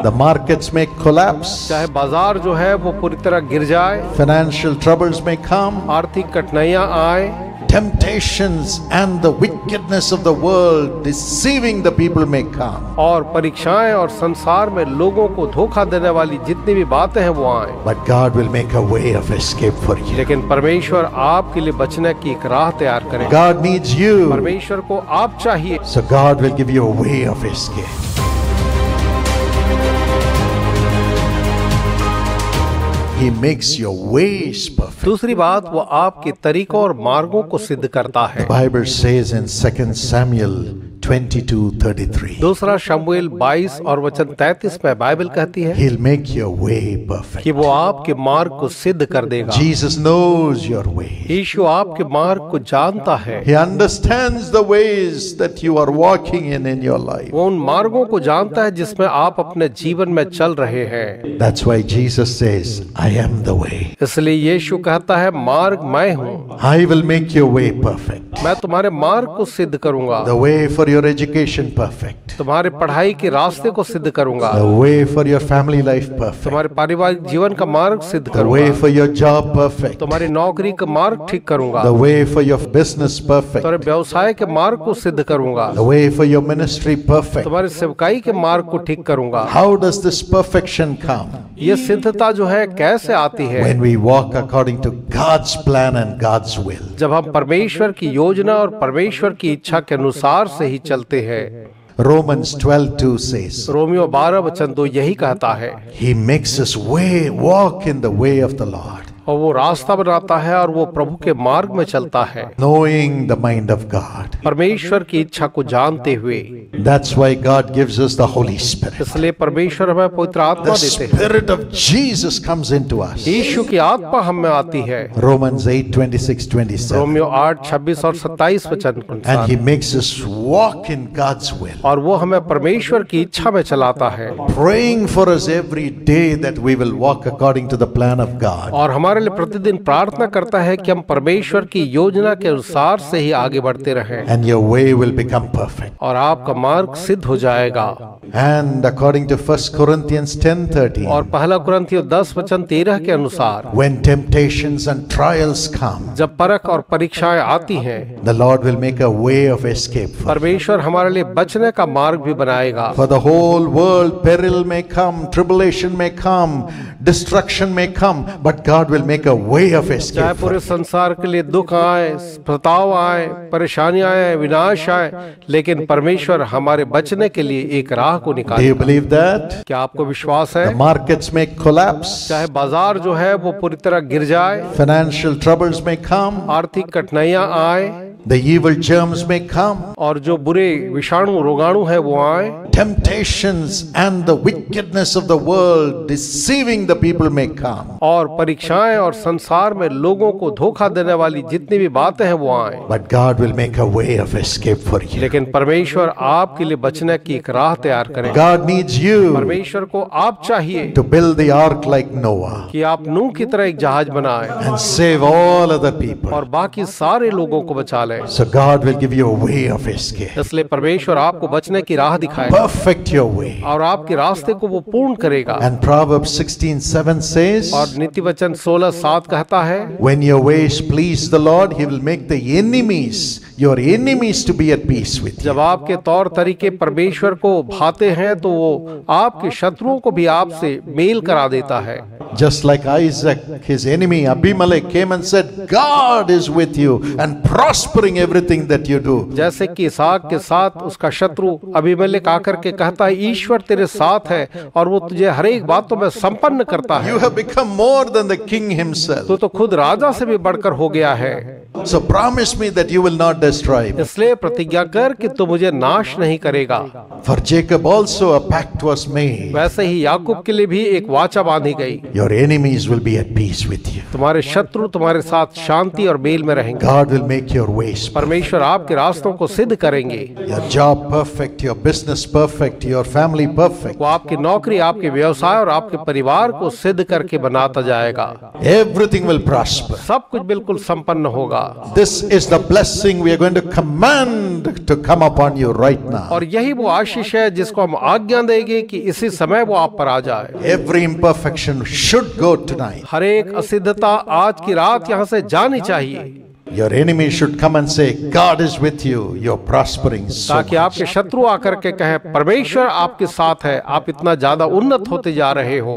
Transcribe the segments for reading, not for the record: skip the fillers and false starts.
The markets may collapse. चाहे बाजार जो है वो पूरी तरह गिर जाए, Financial troubles may come. आर्थिक कठिनाइयां आए, Temptations and the wickedness of the world deceiving the people may come. और परीक्षाएं और संसार में लोगों को धोखा देने वाली जितनी भी बातें हैं वो आए, But God will make a way of escape for you. लेकिन परमेश्वर आपके लिए बचने की एक राह तैयार करेगा। God needs you. परमेश्वर को आप चाहिए, So God will give you a way of escape. He makes your ways perfect. दूसरी बात, वो आपके तरीकों और मार्गों को सिद्ध करता है। The Bible says in 2 Samuel 22:33. दूसरा शमूएल 22 और वचन 33 में बाइबल कहती है He'll make your way perfect. कि वो आपके मार्ग को सिद्ध कर देगा। Jesus knows your way. यीशु आपके मार्ग को जानता है, He understands the ways that you are walking in your life. वो उन मार्गों को जानता है जिसमें आप अपने जीवन में चल रहे हैं। That's why Jesus says, I am the way. इसलिए यीशु कहता है, मार्ग मैं हूँ, I will make your way perfect. मैं तुम्हारे मार्ग को सिद्ध करूंगा, The way for your education perfect. तुम्हारे पढ़ाई के रास्ते को सिद्ध करूंगा, The way for your family life perfect. तुम्हारे पारिवारिक जीवन का मार्ग सिद्ध The करूंगा, way for your job perfect. तुम्हारी नौकरी का मार्ग ठीक करूंगा, The way for your business perfect. तुम्हारे व्यवसाय के मार्ग को सिद्ध करूंगा, The way for your ministry perfect. तुम्हारे सेवकाई के मार्ग को ठीक करूंगा। How does this perfection come? ये सिद्धता जो है कैसे आती है? When we walk according to God's plan and God's will. जब हम परमेश्वर की योजना और परमेश्वर की इच्छा के अनुसार से ही चलते हैं। Romans 12:2 says, रोमियो 12 वचन 2 यही कहता है, He makes us walk in the way of the Lord, और वो रास्ता बनाता है और वो प्रभु के मार्ग में चलता है, knowing the mind of God. परमेश्वर की इच्छा को जानते हुए। That's why God gives us the Holy Spirit. इसलिए परमेश्वर हमें पवित्र आत्मा The देते हैं। Spirit of Jesus comes into us. यीशु की आत्मा हम में आती है। Romans 8:26-27. रोमियो 8, 26 और 27 वचन के And अनुसार। He makes us walk in God's will. और वो हमें परमेश्वर की इच्छा में चलाता है, Praying for us every day that we will walk according to the plan of God. और हमारे लिए प्रतिदिन प्रार्थना करता है कि हम परमेश्वर की योजना के अनुसार से ही आगे बढ़ते रहें, And your way will become perfect. और आपका मार्ग सिद्ध हो जाएगा। And according to 1 Corinthians 10:13. और पहला कुरिन्थियों 10 वचन 13 के अनुसार, When temptations and trials come, जब परख और परीक्षाएं आती हैं, the Lord will make a way of escape. परमेश्वर हमारे लिए बचने का मार्ग भी बनाएगा। For the whole world, peril may come, tribulation may come, destruction may come, but God will make a way of चाहे escape. for पूरे you. संसार के लिए दुख आए, प्रताव आए, परेशानियां आए, विनाश आए, लेकिन परमेश्वर हमारे बचने के लिए एक राह को Do you निकालेगा। believe that? क्या आपको विश्वास है? The markets may collapse, चाहे बाजार जो है वो पूरी तरह गिर जाए, financial troubles may come, आर्थिक कठिनाइयां आए, the evil germs may come, और जो बुरे विषाणु रोगाणु है वो आए, temptations and the wickedness of the world deceiving the people may come. और परीक्षाएं और संसार में लोगों को धोखा देने वाली जितनी भी बातें हैं वो आए, But God will make a way of escape for you. लेकिन परमेश्वर आपके लिए बचने की एक राह तैयार करेगा। God needs you परमेश्वर को आप चाहिए to build the ark like Noah कि आप नूह की तरह एक जहाज बनाएं and save all other people. और बाकी सारे लोगों को बचा लें। So God will give you a way of escape. इसलिए परमेश्वर आपको बचने की राह दिखाएगा Perfect your way. और आपके रास्ते को वो पूर्ण करेगा। And Proverbs 16:7 says, और नीति वचन 16:7 कहता है, When your ways please the Lord, He will make the enemies, your enemies, to be at peace with you. जब आपके तौर तरीके परमेश्वर को भाते हैं तो वो आपके शत्रुओं को भी आपसे मेल करा देता है। Just like Isaac, his enemy Abimelech came and said, God is with you and prospering everything that you do. जैसे कि इसहाक के साथ उसका शत्रु अबीमेलेक आकर के कहता है, ईश्वर तेरे साथ है और वो तुझे हर एक बातों में संपन्न करता है। You have become more than the king himself. तो खुद राजा से भी बढ़कर हो गया है। So promise me that you will not destroy me. इसलिए प्रतिज्ञा कर कि तू मुझे नाश नहीं करेगा। For Jacob also a pact was made. वैसे ही याकूब के लिए भी एक वाचा बांधी गई, Your enemies will be at peace with you. तुम्हारे शत्रु तुम्हारे साथ शांति और मेल में रहेंगे। God will make your ways perfect. परमेश्वर आपके रास्तों को सिद्ध करेंगे। Your job perfect, your business perfect, your family perfect. वो आपकी नौकरी, आपके व्यवसाय और आपके परिवार को सिद्ध करके बनाता जाएगा। Everything will prosper. सब कुछ बिल्कुल संपन्न होगा। This is the blessing we are going to command to come upon you right now. और यही वो आशीष है जिसको हम आज्ञा देंगे कि इसी समय वो आप पर आ जाए। Every imperfection should go tonight. हर एक असिद्धता आज की रात यहाँ से जानी चाहिए। Your enemy should come and say, God is with you, you're prospering so ताकि much. आपके शत्रु आकर के कहें परमेश्वर आपके साथ है, आप इतना ज्यादा उन्नत होते जा रहे हो।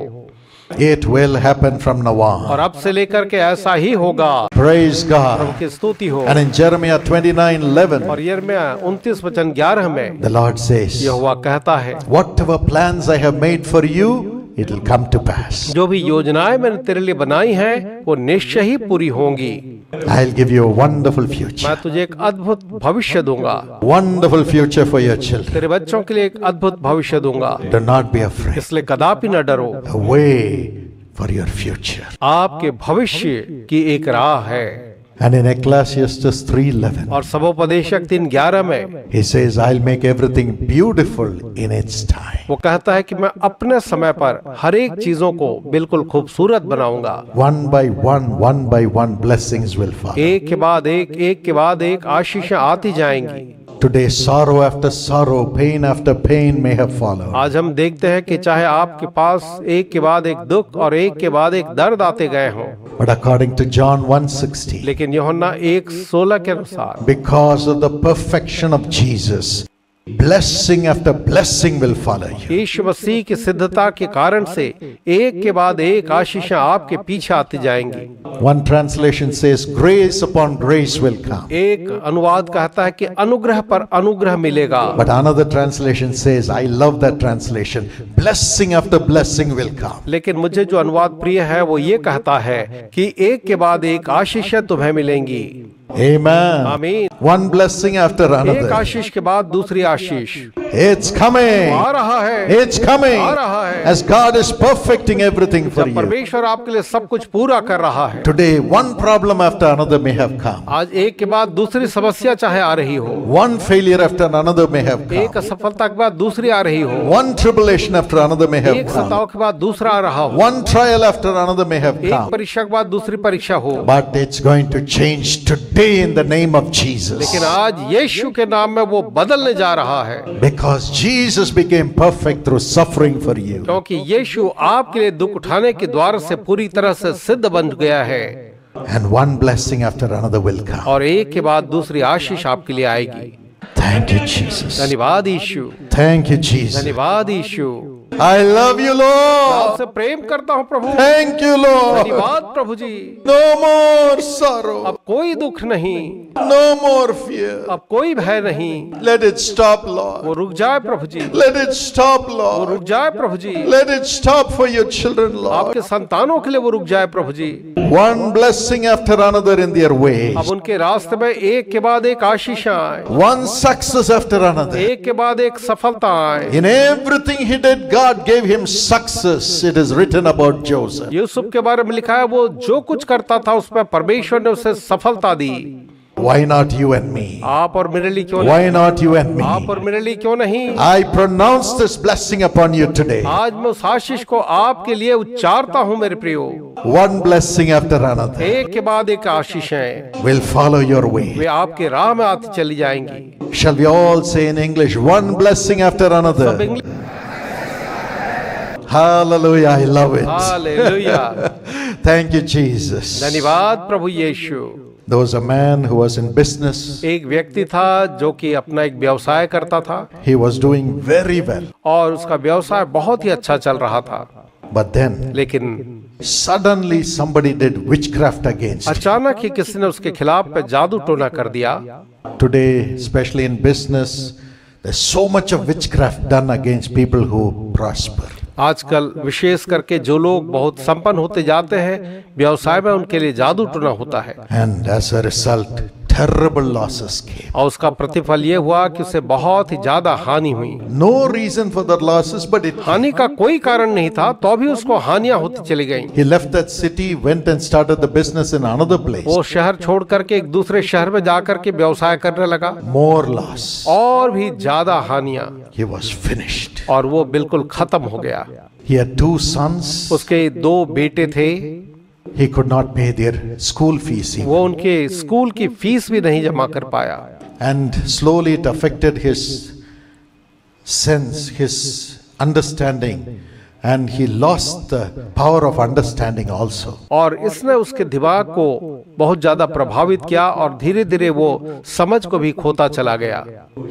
It will happen from now और on. अब से लेकर के ऐसा ही होगा। Praise God. की स्तुति हो। And in Jeremiah 29:11, और यिर्मयाह 29:11 में the Lord says, यहोवा कहता है, whatever plans I have made for you, it will come to pass. जो भी योजनाएं मैंने तेरे लिए बनाई हैं वो निश्चय ही पूरी होंगी। I'll give you a wonderful future. मैं तुझे एक अद्भुत भविष्य दूंगा। Wonderful future for your children. तेरे बच्चों के लिए एक अद्भुत भविष्य दूंगा, Do not be afraid. इसलिए कदापि न डरो। A way for your future. आपके भविष्य की एक राह है। And in Ecclesiastes 3:11, और सबोपदेशक 3:11 में he says, I'll make everything beautiful in its time. वो कहता है कि मैं अपने समय पर हर एक चीजों को बिल्कुल खूबसूरत बनाऊंगा। One by one, blessings will follow. एक के बाद एक आशीषें आती जाएंगी। Today, sorrow after sorrow, pain after pain may have followed. आज हम देखते हैं कि चाहे आपके पास एक के बाद एक दुख और एक के बाद एक दर्द आते गए हों, But according to John 1:16, लेकिन यूहन्ना 1:16 के अनुसार because of the perfection of Jesus, blessing after blessing will follow you. यीशु मसीह की सिद्धता के कारण से एक के बाद एक आशीषें आपके पीछे आती जाएंगी। One translation says, grace upon grace will come. एक अनुवाद कहता है कि अनुग्रह पर अनुग्रह मिलेगा। But another translation says, I love that translation, blessing after blessing will come. लेकिन मुझे जो अनुवाद प्रिय है वो ये कहता है कि एक के बाद एक आशीषें तुम्हें मिलेंगी। Amen. आमीन। One blessing after एक another. आशीष के बाद दूसरी आशीष It's coming. आ रहा है, It's coming. आ रहा है। As God is perfecting everything for जब you. परमेश्वर आपके लिए सब कुछ पूरा कर रहा है। Today, one problem after another may have come. आज एक के बाद दूसरी समस्या चाहे आ रही हो, One failure after another may have एक come. असफलता के बाद दूसरी आ रही हो, One tribulation after another may have एक come. सताव के बाद दूसरा आ रहा हो, One trial after another may have एक come. परीक्षा के बाद दूसरी परीक्षा हो। But it's going to change today in the name of Jesus. लेकिन आज यीशु के नाम में वो बदलने जा रहा है, Because Jesus became perfect through suffering for you. क्योंकि यीशु आपके लिए दुख उठाने के द्वार से पूरी तरह से सिद्ध बन गया है। And one blessing after another will come. और एक के बाद दूसरी आशीष आपके लिए आएगी। Thank you, Jesus. धन्यवाद यीशु, Thank you, Jesus. धन्यवाद यीशु। I love you, Lord. आपसे प्रेम करता हूँ प्रभु। Thank you, Lord. धन्यवाद प्रभु जी। No more sorrow. अब कोई दुख नहीं, No more fear. अब कोई भय नहीं। Let it stop, Lord. वो रुक जाए प्रभु जी, Let it stop, वो Lord. रुक जाए प्रभु जी। Let it stop for your children, Lord. आपके संतानों के लिए वो रुक जाए प्रभु जी। One blessing after another in their ways. अब उनके रास्ते में एक के बाद एक आशीष आए, One success after another. एक के बाद एक सफलता आए। In everything he did, God gave him success. It is written about Joseph. Yusuf के बारे में लिखा है वो जो कुछ करता था उसमें परमेश्वर ने उसे सफलता दी। Why not you and me? आप और मेरे लिए क्यों नहीं? Why not you and आप me? और मेरे लिए क्यों नहीं? I pronounce this blessing upon you today. आज मैं उस आशीष को आपके लिए उच्चारता हूँ मेरे प्रियो। One blessing after another एक के बाद एक आशीषें will follow your way. वे आपके राह में आती चली जाएंगी। Shall we all say in English, one blessing after सब another? English. Hallelujah, I love it. Hallelujah. Thank you, Jesus. धन्यवाद प्रभु यीशु। There was a man who was in business. एक व्यक्ति था जो कि अपना एक व्यवसाय करता था He was doing very well. और उसका व्यवसाय बहुत ही अच्छा चल रहा था, But then, लेकिन suddenly somebody did witchcraft against him. अचानक ही किसी ने उसके खिलाफ पे जादू टोना कर दिया। Today, especially in business, there's so much of witchcraft done against people who prosper. आजकल विशेष करके जो लोग बहुत संपन्न होते जाते हैं व्यवसाय में उनके लिए जादू टोना होता है, And as a result, terrible losses came. और उसका प्रतिफल ये हुआ कि उसे बहुत ही ज्यादा हानि हुई। No reason for the losses, but it हानि का कोई कारण नहीं था तो भी उसको हानियां होती चली गईं। he left that city, went and started the business in another place. वो शहर छोड़ करके एक दूसरे शहर में जाकर के व्यवसाय करने लगा, More loss. और भी ज्यादा हानियां, He was finished. और वो बिल्कुल खत्म हो गया। He had two sons. उसके दो बेटे थे, he could not pay their school fees even. वो उनके स्कूल की फीस भी नहीं जमा कर पाया। And slowly it affected his sense, his understanding, and he lost the power of understanding also. और इसने उसके दिमाग को बहुत ज्यादा प्रभावित किया और धीरे धीरे वो समझ को भी खोता चला गया।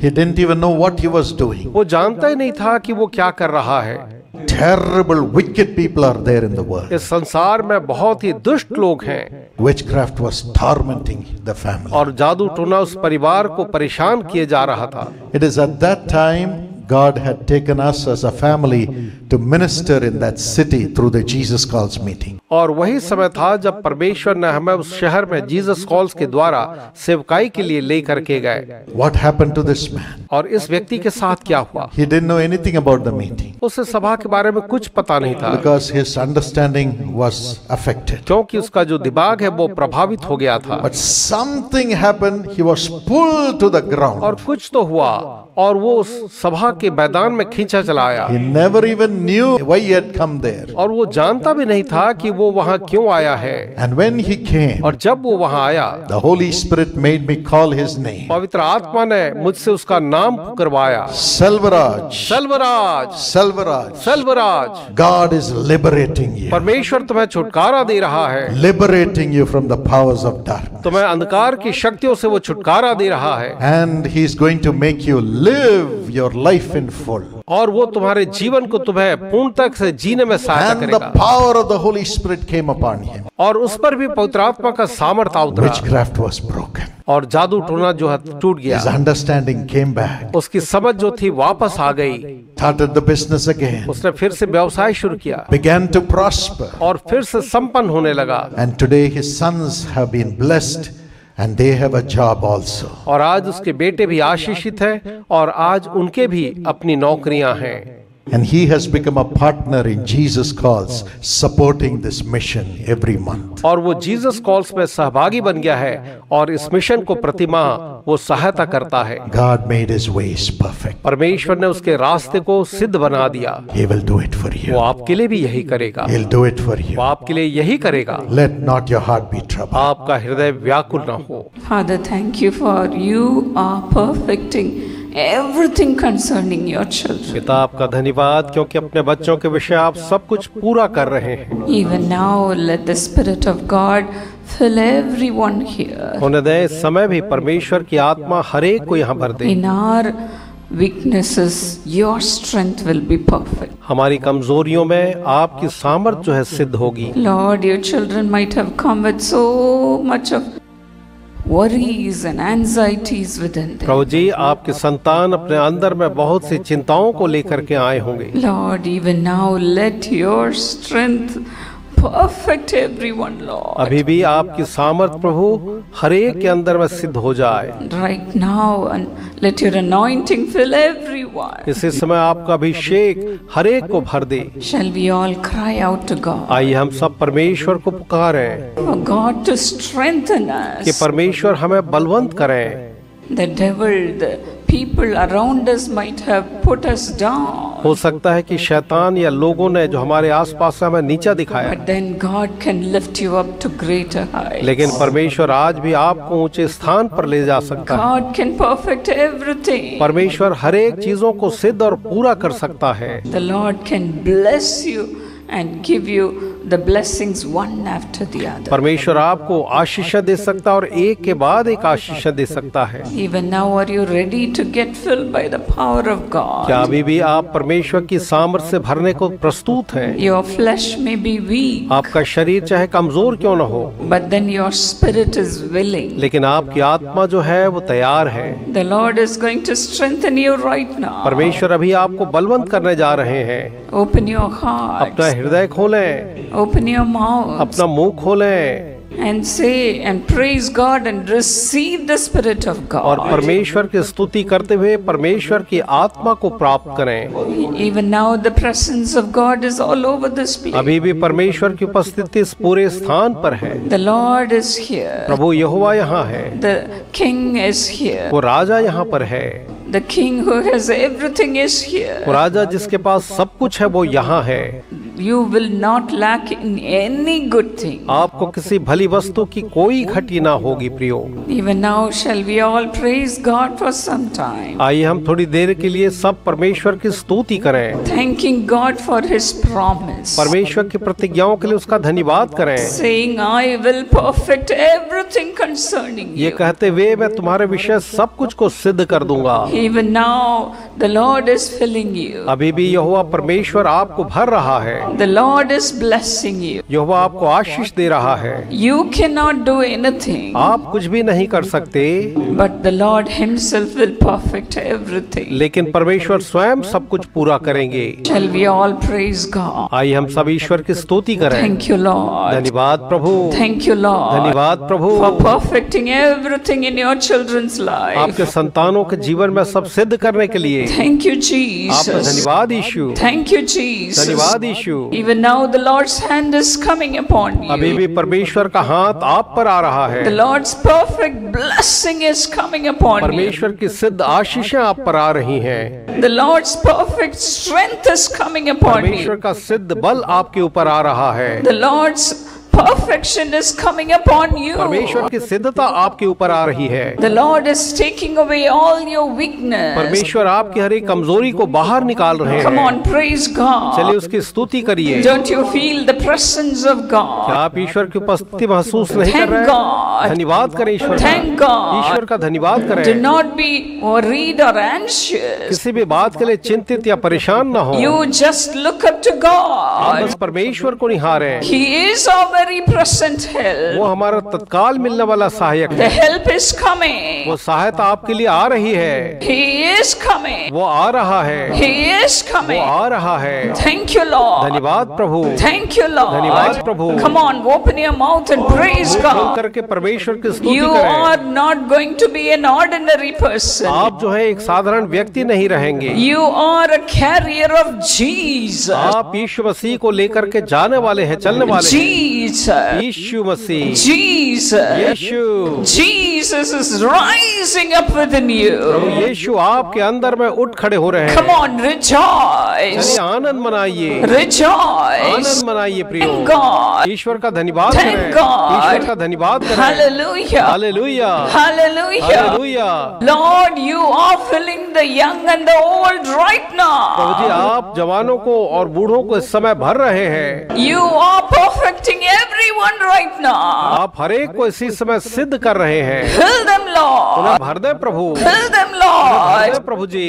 He didn't even know what he was doing. वो जानता ही नहीं था कि वो क्या कर रहा है। Terrible, wicked people are there in the world. इस संसार में बहुत ही दुष्ट लोग हैं। Witchcraft was tormenting the family. और जादू टोना उस परिवार को परेशान किए जा रहा था। It is at that time God had taken us as a family to minister in that city through the Jesus Calls meeting. और वही समय था जब परमेश्वर ने हमें उस शहर में जीसस कॉल्स के द्वारा सेवकाई के लिए लेकर के गए। What happened to this man? और इस व्यक्ति के साथ क्या हुआ? He didn't know anything about the meeting उसे सभा के बारे में कुछ पता नहीं था, because his understanding was affected. क्योंकि उसका जो दिमाग है वो प्रभावित हो गया था। But something happened. He was pulled to the ground. और कुछ तो हुआ और वो उस सभा के मैदान में खींचा चला आया। He never even knew why he had come there. और वो जानता भी नहीं था कि वो वहाँ क्यों आया है। And when he came, और जब वो वहाँ आया, the Holy Spirit made me call his name. पवित्र आत्मा ने मुझसे उसका नाम पुकारवाया, Selvaraj. Selvaraj, Selvaraj. Selvaraj. God is liberating you. परमेश्वर तुम्हें छुटकारा दे रहा है, Liberating you from the powers of darkness. तुम्हें अंधकार की शक्तियों से वो छुटकारा दे रहा है। And he is going to make you live your life in full. और वो तुम्हारे जीवन को तुम्हें पूर्णता से जीने में सहायता And the करेगा। power of the Holy Spirit came upon him. और उस पर भी पवित्र आत्मा का सामर्थ्य उतरा Witchcraft was broken. और जादू टोना जो है टूट गया। His understanding came back. उसकी समझ जो थी वापस आ गई। Started the business again. उसने फिर से व्यवसाय शुरू किया Began to prosper. और फिर से संपन्न होने लगा। And today his sons have been blessed and they have a job also. और आज उसके बेटे भी आशीषित हैं और आज उनके भी अपनी नौकरियां हैं। And he has become a partner in Jesus Calls, supporting this mission every month. और वो जीसस कॉल्स में सहभागी बन गया है और इस मिशन को प्रतिमाह वो सहायता करता है। God made his ways perfect. परमेश्वर ने उसके रास्ते को सिद्ध बना दिया। He will do it for वो you. आपके लिए भी यही करेगा। He'll do it for वो you. आपके लिए यही करेगा। Let not your heart be troubled. आपका हृदय व्याकुल न हो। Father, thank you for you are perfecting everything concerning your children. पिता आपका धन्यवाद क्योंकि अपने बच्चों के विषय आप सब कुछ पूरा कर रहे हैं। Even now, let the Spirit of God fill everyone here. होने दें इस समय भी परमेश्वर की आत्मा हर एक को यहाँ भर दे। In our weaknesses, your strength will be perfect. हमारी कमजोरियों में आपकी सामर्थ जो है सिद्ध होगी। Lord, your children might have come with so much of worries and anxieties within them. प्रभु जी आपके संतान अपने अंदर में बहुत सी चिंताओं को लेकर के आए होंगे। Lord, even now, let your strength perfect everyone, Lord. अभी भी आपकी सामर्थ प्रभु हर एक के अंदर में सिद्ध हो जाए। Right now, and let your anointing fill everyone. इसी समय आपका अभिषेक हर एक को भर दे। Shall we all cry out to God? आइए हम सब परमेश्वर को पुकारें For God to strengthen कि us. परमेश्वर हमें बलवंत करें। The devil, the people around us might have put us down. हो सकता है कि शैतान या लोगों ने जो हमारे आसपास से हमें नीचा दिखाया, But then God can lift you up to greater heights. लेकिन परमेश्वर आज भी आपको ऊंचे स्थान पर ले जा सकता है। God can perfect everything. परमेश्वर हर एक चीजों को सिद्ध और पूरा कर सकता है। The Lord can bless you and give you the blessings one after the other. परमेश्वर आपको आशीष दे सकता है और एक के बाद एक आशीष दे सकता है। Even now, are you ready to get filled by the power of God? क्या अभी भी आप परमेश्वर की सामर्थ से भरने को प्रस्तुत हैं? Your flesh may be weak, आपका शरीर चाहे कमजोर क्यों न हो, but then your spirit is willing. लेकिन आपकी आत्मा जो है वो तैयार है। The Lord is going to strengthen you right now. परमेश्वर अभी आपको बलवंत करने जा रहे हैं। Open your heart, अपना हृदय खोलें, open your mouth, अपना मुंह खोलें and say and praise God and receive the Spirit of और God. परमेश्वर की स्तुति करते हुए परमेश्वर की आत्मा को प्राप्त करें। Even now, the presence of God is all over this place. अभी भी परमेश्वर की उपस्थिति इस पूरे स्थान पर है। The Lord is here. प्रभु यहोवा यहाँ है, The King is here. वो राजा यहाँ पर है, The King who has everything is here. वो राजा जिसके पास सब कुछ है वो यहाँ है। You will not lack in any good thing. आपको किसी भली वस्तु की कोई घटी ना होगी प्रियो। Even now shall we all praise God for some time, आइए हम थोड़ी देर के लिए सब परमेश्वर की स्तुति करें, thanking God for His promise, परमेश्वर की प्रतिज्ञाओं के लिए उसका धन्यवाद करें, saying, I will perfect everything concerning ये you. कहते हुए मैं तुम्हारे विषय सब कुछ को सिद्ध कर दूंगा। Even now the Lord is filling you. अभी भी यहोवा परमेश्वर आपको भर रहा है, The Lord is blessing you. यहोवा आपको आशीष दे रहा है। You cannot do anything, आप कुछ भी नहीं कर सकते, but the Lord Himself will perfect everything. लेकिन परमेश्वर स्वयं सब कुछ पूरा करेंगे। Shall we all praise God? आइए हम सब ईश्वर की स्तुति करें। Thank you, Lord. धन्यवाद प्रभु, Thank you, Lord, धन्यवाद प्रभु, for perfecting everything in your children's life. आपके संतानों के जीवन में सब सिद्ध करने के लिए। Thank you, आपका Jesus. धन्यवाद यीशु, Thank you, Jesus. धन्यवाद यीशु। Even now the Lord's hand is coming upon अभी you. भी परमेश्वर का हाथ आप पर आ रहा है, The Lord's perfect blessing is coming upon you. परमेश्वर की सिद्ध आशीषें आप पर आ रही हैं, The Lord's perfect strength is coming upon परमेश्वर you. का सिद्ध बल आपके ऊपर आ रहा है, The Lord's perfection is coming upon you. परमेश्वर की सिद्धता आपके ऊपर आ रही है। The Lord is taking away all your weakness. परमेश्वर आपकी हर एक कमजोरी को बाहर निकाल रहे Come हैं। on, praise God. चलिए उसकी स्तुति करिए। Don't you feel the presence of क्या God? आप ईश्वर की उपस्थिति महसूस नहीं कर Thank रहे? God. धन्यवाद करें ईश्वर Thank का, God. ईश्वर का धन्यवाद Do करें। not be worried or anxious. किसी भी बात के लिए चिंतित या परेशान ना हो, You just look up to आप God. बस परमेश्वर को निहारें। He is our very present help. वो हमारा तत्काल मिलने वाला सहायक The है। help is coming. वो सहायता आपके लिए आ रही है, He is coming. वो आ रहा है, He is वो coming. आ रहा है। Thank you, Lord. धन्यवाद प्रभु, Thank you, धन्यवाद Lord. Prabhu. Come on, open your mouth and praise मुंह खोल God. करके परमेश्वर की स्तुति You करें। are not going to be an ordinary person. आप जो है एक साधारण व्यक्ति नहीं रहेंगे, You are a carrier of Jesus. आप यीशु मसीह को लेकर के जाने वाले हैं, चलने वाले हैं। Jesus. Yeshu Masih, Jesus. Yeshu, Jesus is rising up within Prabhu you. यीशु आपके अंदर में उठ खड़े हो रहे हैं। Come on, rejoice. चलिए आनंद मनाइए, Rejoice. आनंद मनाइए प्रियो। Thank God. ईश्वर का धन्यवाद Thank करें, God. ईश्वर का धन्यवाद करें। Hallelujah. Hallelujah, Hallelujah. Hallelujah. Lord, you are filling the young and the old right Prabhu ji now. आप जवानों को और बूढ़ों को इस समय भर रहे हैं, You are perfecting everyone right now. आप हर एक को इसी समय सिद्ध कर रहे हैं। Fill them, उन्हें Lord. भर दे प्रभु, Fill them, भर दे Lord. Prabhu ji.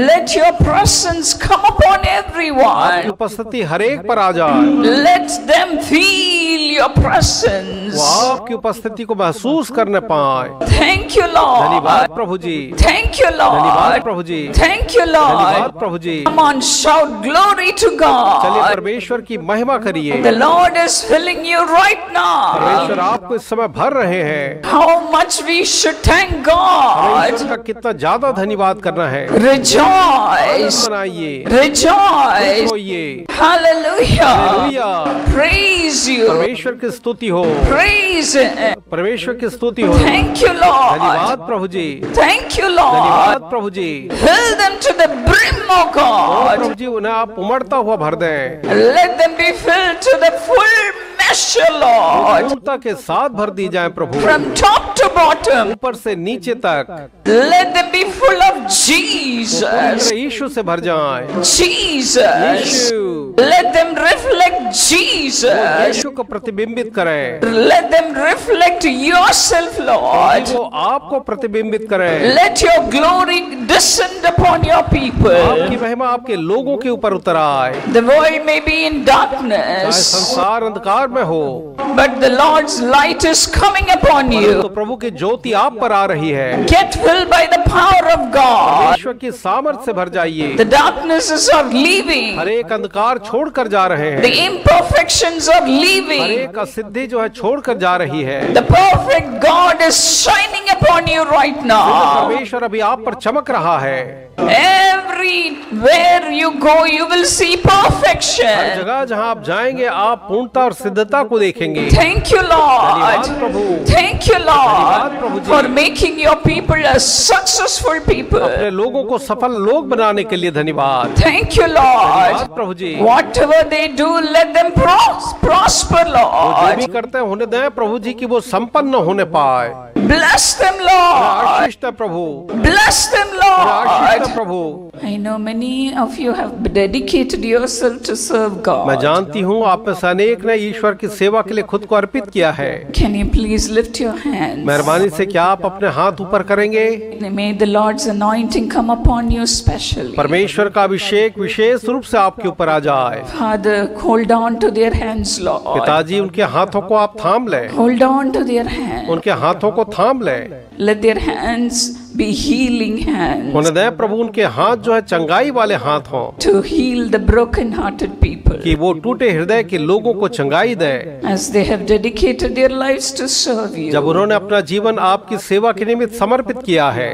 Let your presence come upon आपकी everyone. उपस्थिति हर एक पर आ जाए, Let them feel your वो presence. आपकी उपस्थिति को महसूस करने पाए। Thank you, धन्यवाद Lord. Prabhu ji, Thank you, धन्यवाद Lord. Prabhu ji, Thank you, धन्यवाद Lord. Prabhu ji. Come on, shout glory to चलिए God. परमेश्वर की महिमा करिए। The Lord is filling you right परमेश्वर now. आपको इस समय भर रहे हैं। How much we should thank God. परमेश्वर का कितना ज्यादा धन्यवाद करना है। Rejoice. मनाइए, Rejoice. होइए, Hallelujah. हालेलुया। Praise you. परमेश्वर की स्तुति हो, Praise Him. परमेश्वर की स्तुति हो। Thank you, Lord. धन्यवाद प्रभु जी, Thank you, धन्यवाद Lord. Prabhu ji. Fill them to the brim, O God. प्रभु जी उन्हें आप उमड़ता हुआ भर दें, Let them be filled to the full measure, Lord. पूर्णता के साथ भर दी जाए प्रभु, From top to bottom. ऊपर से नीचे तक। Let them be full of Jesus. पवित्र यीशु से भर जाए, Jesus. यीशु, Let them reflect Jesus. यीशु को प्रतिबिंबित करें, Let them reflect yourself, Lord. वो आपको प्रतिबिंबित करें। Let your glory descend upon your people. आपकी महिमा आपके लोगों के ऊपर उतर आए। The world may be in चाहे darkness, संसार अंधकार में हो, but the Lord's light is coming upon तो you. प्रभु की ज्योति आप पर आ रही है। Get filled by the power of God. ईश्वर की सामर्थ से भर जाइए। The darknesses are leaving. हर एक अंधकार छोड़कर जा रहे The हैं, imperfections are हर leaving. एक असिद्धि जो है छोड़कर जा रही है। The perfect God is shining upon you right now. परमेश्वर अभी आप पर चमक रहा है। Everywhere you go, you will see her perfection. जगह जहाँ आप जाएंगे आप पूर्णता और सिद्धता को देखेंगे। Thank you, धन्यवाद Lord. Prabhu, Thank you, Lord. Lord, for making your people a successful people. अपने लोगों को सफल लोग बनाने के लिए धन्यवाद। Thank you, Lord. Prabhu ji, Whatever they do, let them prosper, जो भी Lord. करते हैं होने दें प्रभु जी कि वो संपन्न होने पाए। Bless them, Lord. Ashish they Prabhu, Bless them, Ashish they Lord. Prabhu. I know many of you have dedicated yourself to serve मैं God. जानती हूँ आप में से अनेक ने ईश्वर की सेवा के लिए खुद को अर्पित किया है। Can you please lift your hands? मेहरबानी से क्या आप अपने हाथ ऊपर करेंगे? May the Lord's anointing come upon you specially. परमेश्वर का अभिषेक विशेष रूप से आपके ऊपर आ जाए। Father, hold on to their hands, Lord. पिताजी, उनके हाथों को आप थाम लें, Hold on to their hands. उनके हाथों को थाम लें। Let their hands be healing hands होने दें प्रभु उनके हाथ जो है चंगाई वाले हाथ हों, to heal the broken-hearted people कि वो टूटे हृदय के लोगों को चंगाई दे। as they have dedicated their lives to serve जब you. उन्होंने अपना जीवन आपकी सेवा के निमित्त समर्पित किया है,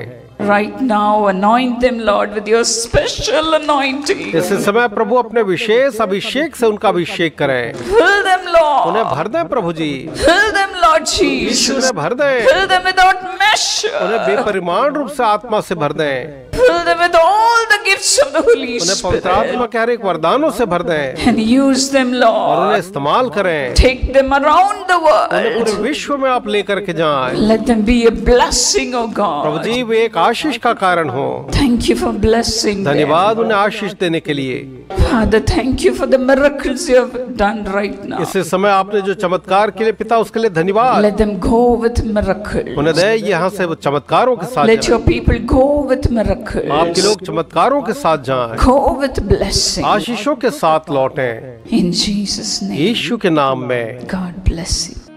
Right now, anoint them, Lord, with your special anointing. इस समय प्रभु अपने विशेष अभिषेक से उनका अभिषेक करें। Fill them, उन्हें Lord. भर दें प्रभु जी, Fill them, Lord यीशु Jesus. उन्हें भर दें, Fill them without उन्हें measure. बेपरिमाण रूप से आत्मा से भर दें, Fill them with all the gifts of the Holy उन्हें पवित्र आत्मा Spirit. के हर एक वरदानों से भर दें And use them, और उन्हें Lord. इस्तेमाल करें। Take them around the उन्हें पूरे world. विश्व में आप लेकर के जाएं। Let them be a blessing, O Prabhu God. जी, वे एक आशीष का कारण हो। Thank you for blessing them. धन्यवाद उन्हें आशीष देने के लिए। Father, thank you for the miracles you have done right now. इस समय आपने जो चमत्कार के लिए पिता उसके लिए धन्यवाद। Let them go with miracles. उन्हें दे यहाँ से वो चमत्कारों के साथ Let जाएं। your people go with आपके miracles. लोग चमत्कारों के साथ जाएं, Go with blessing. आशीषों के साथ लौटें। In Jesus' name. यीशु के नाम में। God bless you.